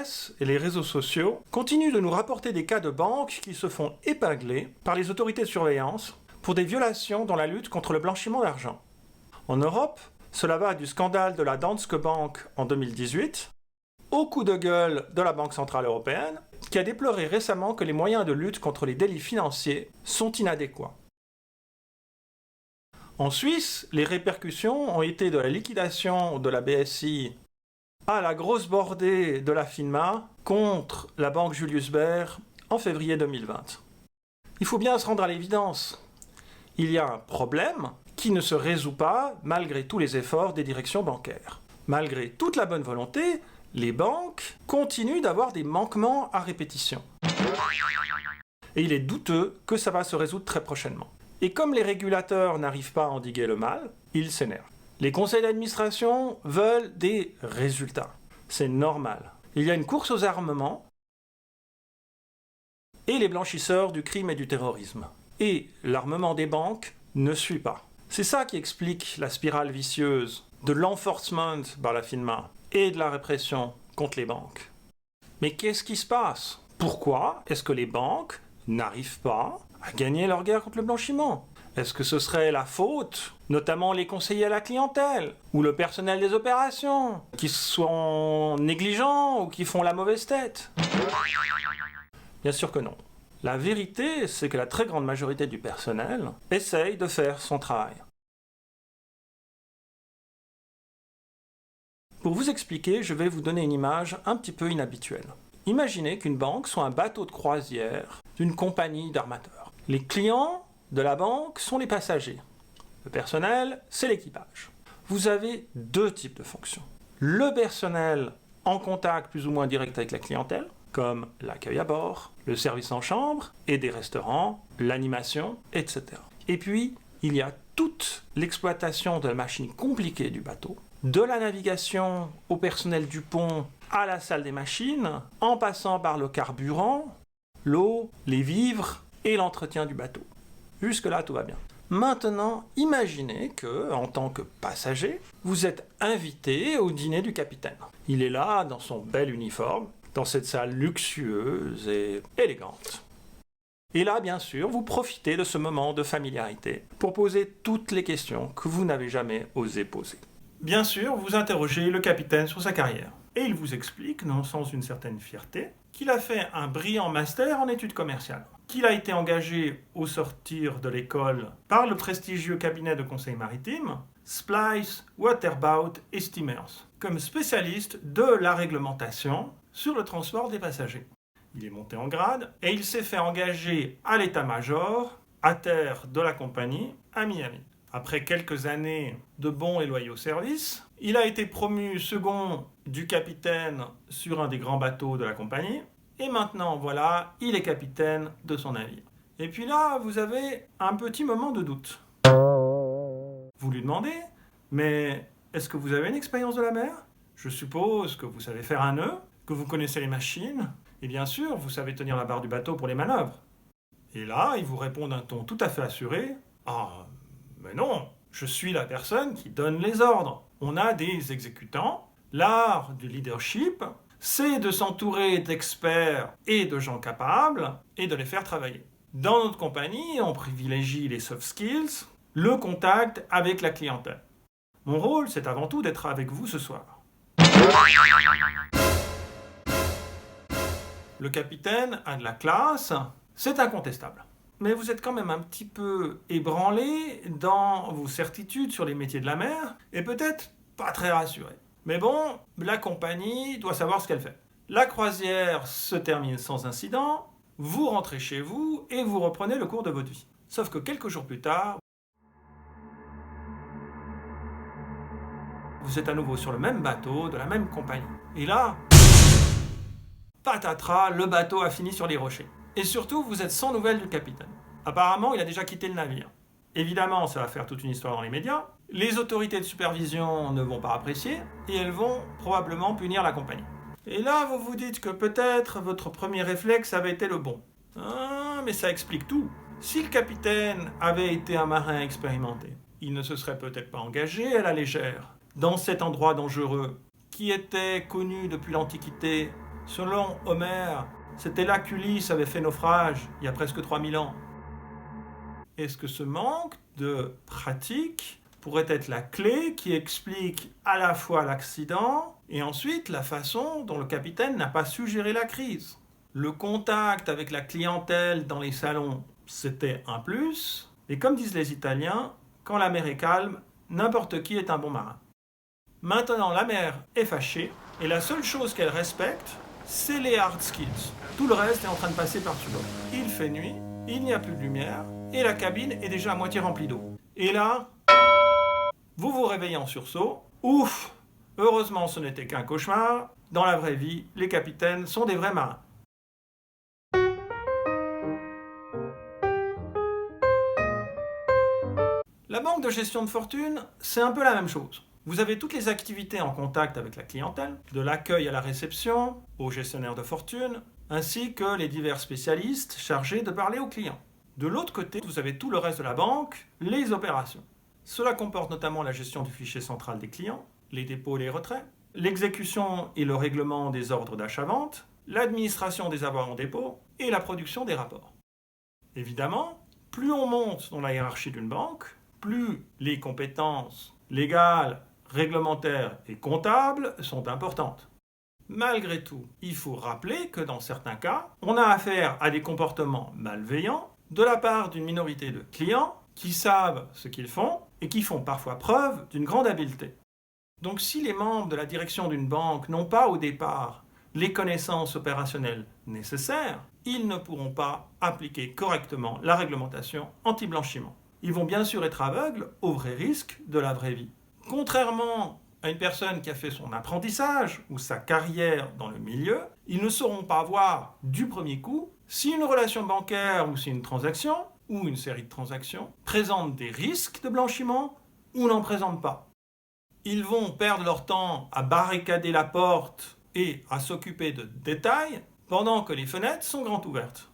presse et les réseaux sociaux continuent de nous rapporter des cas de banques qui se font épingler par les autorités de surveillance pour des violations dans la lutte contre le blanchiment d'argent. En Europe, cela va du scandale de la Danske Bank en 2018 au coup de gueule de la Banque Centrale Européenne, qui a déploré récemment que les moyens de lutte contre les délits financiers sont inadéquats. En Suisse, les répercussions ont été de la liquidation de la BSI à la grosse bordée de la FINMA contre la banque Julius Baer en février 2020. Il faut bien se rendre à l'évidence. Il y a un problème qui ne se résout pas malgré tous les efforts des directions bancaires. Malgré toute la bonne volonté, les banques continuent d'avoir des manquements à répétition. Et il est douteux que ça va se résoudre très prochainement. Et comme les régulateurs n'arrivent pas à endiguer le mal, ils s'énervent. Les conseils d'administration veulent des résultats. C'est normal. Il y a une course aux armements et les blanchisseurs du crime et du terrorisme. Et l'armement des banques ne suit pas. C'est ça qui explique la spirale vicieuse de l'enforcement par la FINMA et de la répression contre les banques. Mais qu'est-ce qui se passe? Pourquoi est-ce que les banques n'arrivent pas à gagner leur guerre contre le blanchiment? Est-ce que ce serait la faute, notamment les conseillers à la clientèle, ou le personnel des opérations, qui sont négligents ou qui font la mauvaise tête? Bien sûr que non. La vérité, c'est que la très grande majorité du personnel essaye de faire son travail. Pour vous expliquer, je vais vous donner une image un petit peu inhabituelle. Imaginez qu'une banque soit un bateau de croisière d'une compagnie d'armateurs. Les clients de la banque sont les passagers. Le personnel, c'est l'équipage. Vous avez deux types de fonctions. Le personnel en contact plus ou moins direct avec la clientèle, comme l'accueil à bord, le service en chambre et des restaurants, l'animation, etc. Et puis, il y a toute l'exploitation de la machine compliquée du bateau, de la navigation au personnel du pont à la salle des machines, en passant par le carburant, l'eau, les vivres et l'entretien du bateau. Jusque-là, tout va bien. Maintenant, imaginez que, en tant que passager, vous êtes invité au dîner du capitaine. Il est là, dans son bel uniforme, dans cette salle luxueuse et élégante. Et là, bien sûr, vous profitez de ce moment de familiarité pour poser toutes les questions que vous n'avez jamais osé poser. Bien sûr, vous interrogez le capitaine sur sa carrière. Et il vous explique, non sans une certaine fierté, qu'il a fait un brillant master en études commerciales, qu'il a été engagé au sortir de l'école par le prestigieux cabinet de conseil maritime Splice, Waterbout et Steamers, comme spécialiste de la réglementation sur le transport des passagers. Il est monté en grade et il s'est fait engager à l'état-major à terre de la compagnie à Miami. Après quelques années de bons et loyaux services, il a été promu second du capitaine sur un des grands bateaux de la compagnie. Et maintenant, voilà, il est capitaine de son navire. Et puis là, vous avez un petit moment de doute. Vous lui demandez, mais est-ce que vous avez une expérience de la mer? Je suppose que vous savez faire un nœud, que vous connaissez les machines, et bien sûr, vous savez tenir la barre du bateau pour les manœuvres. Et là, il vous répond d'un ton tout à fait assuré, « Ah, mais non, je suis la personne qui donne les ordres. On a des exécutants. L'art du leadership, c'est de s'entourer d'experts et de gens capables et de les faire travailler. Dans notre compagnie, on privilégie les soft skills, le contact avec la clientèle. Mon rôle, c'est avant tout d'être avec vous ce soir. » Le capitaine a de la classe, c'est incontestable. Mais vous êtes quand même un petit peu ébranlé dans vos certitudes sur les métiers de la mer et peut-être pas très rassuré. Mais bon, la compagnie doit savoir ce qu'elle fait. La croisière se termine sans incident, vous rentrez chez vous et vous reprenez le cours de votre vie. Sauf que quelques jours plus tard, vous êtes à nouveau sur le même bateau de la même compagnie. Et là, patatras, le bateau a fini sur les rochers. Et surtout, vous êtes sans nouvelles du capitaine. Apparemment, il a déjà quitté le navire. Évidemment, ça va faire toute une histoire dans les médias. Les autorités de supervision ne vont pas apprécier et elles vont probablement punir la compagnie. Et là, vous vous dites que peut-être votre premier réflexe avait été le bon. Ah, mais ça explique tout. Si le capitaine avait été un marin expérimenté, il ne se serait peut-être pas engagé à la légère dans cet endroit dangereux qui était connu depuis l'Antiquité Selon Homère, c'était là qu'Ulysse avait fait naufrage il y a presque 3000 ans. Est-ce que ce manque de pratique pourrait être la clé qui explique à la fois l'accident et ensuite la façon dont le capitaine n'a pas su gérer la crise? Le contact avec la clientèle dans les salons, c'était un plus. Et comme disent les Italiens, quand la mer est calme, n'importe qui est un bon marin. Maintenant, la mer est fâchée et la seule chose qu'elle respecte, c'est les hard skills. Tout le reste est en train de passer par-dessus l'eau. Il fait nuit, il n'y a plus de lumière et la cabine est déjà à moitié remplie d'eau. Et là, vous vous réveillez en sursaut. Ouf! Heureusement, ce n'était qu'un cauchemar. Dans la vraie vie, les capitaines sont des vrais marins. La banque de gestion de fortune, c'est un peu la même chose. Vous avez toutes les activités en contact avec la clientèle, de l'accueil à la réception, au gestionnaire de fortune, ainsi que les divers spécialistes chargés de parler aux clients. De l'autre côté, vous avez tout le reste de la banque, les opérations. Cela comporte notamment la gestion du fichier central des clients, les dépôts et les retraits, l'exécution et le règlement des ordres d'achat-vente, l'administration des avoirs en dépôt et la production des rapports. Évidemment, plus on monte dans la hiérarchie d'une banque, plus les compétences légales, réglementaires et comptables sont importantes. Malgré tout, il faut rappeler que dans certains cas, on a affaire à des comportements malveillants de la part d'une minorité de clients qui savent ce qu'ils font et qui font parfois preuve d'une grande habileté. Donc si les membres de la direction d'une banque n'ont pas au départ les connaissances opérationnelles nécessaires, ils ne pourront pas appliquer correctement la réglementation anti-blanchiment. Ils vont bien sûr être aveugles aux vrais risques de la vraie vie. Contrairement à une personne qui a fait son apprentissage ou sa carrière dans le milieu, ils ne sauront pas voir du premier coup si une relation bancaire ou si une transaction ou une série de transactions présente des risques de blanchiment ou n'en présente pas. Ils vont perdre leur temps à barricader la porte et à s'occuper de détails pendant que les fenêtres sont grandes ouvertes.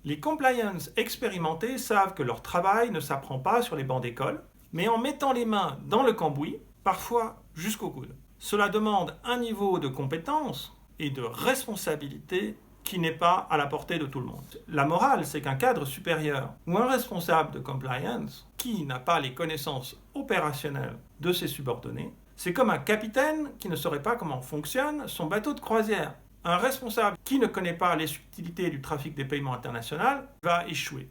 Les compliance expérimentés savent que leur travail ne s'apprend pas sur les bancs d'école, mais en mettant les mains dans le cambouis, parfois jusqu'au coude. Cela demande un niveau de compétence et de responsabilité qui n'est pas à la portée de tout le monde. La morale, c'est qu'un cadre supérieur ou un responsable de compliance qui n'a pas les connaissances opérationnelles de ses subordonnés, c'est comme un capitaine qui ne saurait pas comment fonctionne son bateau de croisière. Un responsable qui ne connaît pas les subtilités du trafic des paiements internationaux va échouer.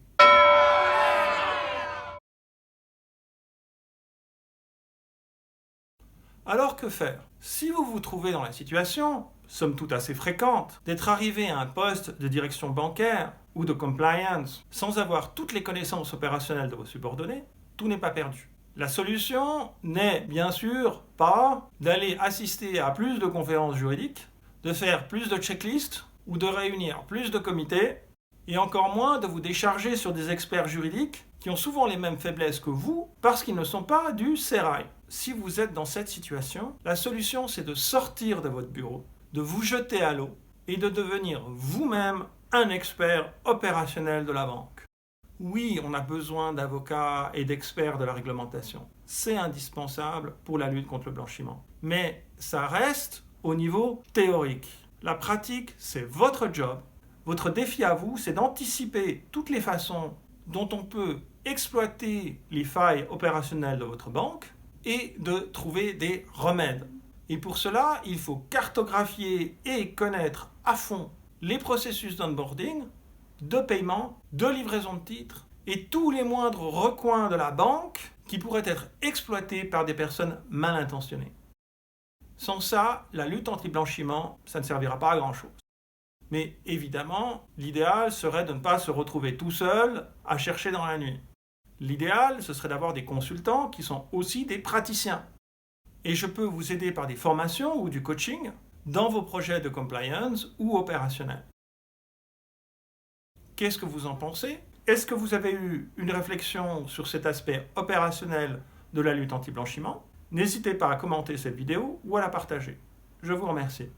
Alors que faire? Si vous vous trouvez dans la situation, somme toute assez fréquente, d'être arrivé à un poste de direction bancaire ou de compliance sans avoir toutes les connaissances opérationnelles de vos subordonnés, tout n'est pas perdu. La solution n'est bien sûr pas d'aller assister à plus de conférences juridiques, de faire plus de checklists ou de réunir plus de comités, et encore moins de vous décharger sur des experts juridiques qui ont souvent les mêmes faiblesses que vous parce qu'ils ne sont pas du sérail. Si vous êtes dans cette situation, la solution c'est de sortir de votre bureau, de vous jeter à l'eau et de devenir vous-même un expert opérationnel de la banque. Oui, on a besoin d'avocats et d'experts de la réglementation. C'est indispensable pour la lutte contre le blanchiment. Mais ça reste au niveau théorique. La pratique, c'est votre job. Votre défi à vous, c'est d'anticiper toutes les façons dont on peut exploiter les failles opérationnelles de votre banque et de trouver des remèdes. Et pour cela, il faut cartographier et connaître à fond les processus d'onboarding, de paiement, de livraison de titres et tous les moindres recoins de la banque qui pourraient être exploités par des personnes mal intentionnées. Sans ça, la lutte anti-blanchiment, ça ne servira pas à grand-chose. Mais évidemment, l'idéal serait de ne pas se retrouver tout seul à chercher dans la nuit. L'idéal, ce serait d'avoir des consultants qui sont aussi des praticiens. Et je peux vous aider par des formations ou du coaching dans vos projets de compliance ou opérationnels. Qu'est-ce que vous en pensez? Est-ce que vous avez eu une réflexion sur cet aspect opérationnel de la lutte anti-blanchiment? N'hésitez pas à commenter cette vidéo ou à la partager. Je vous remercie.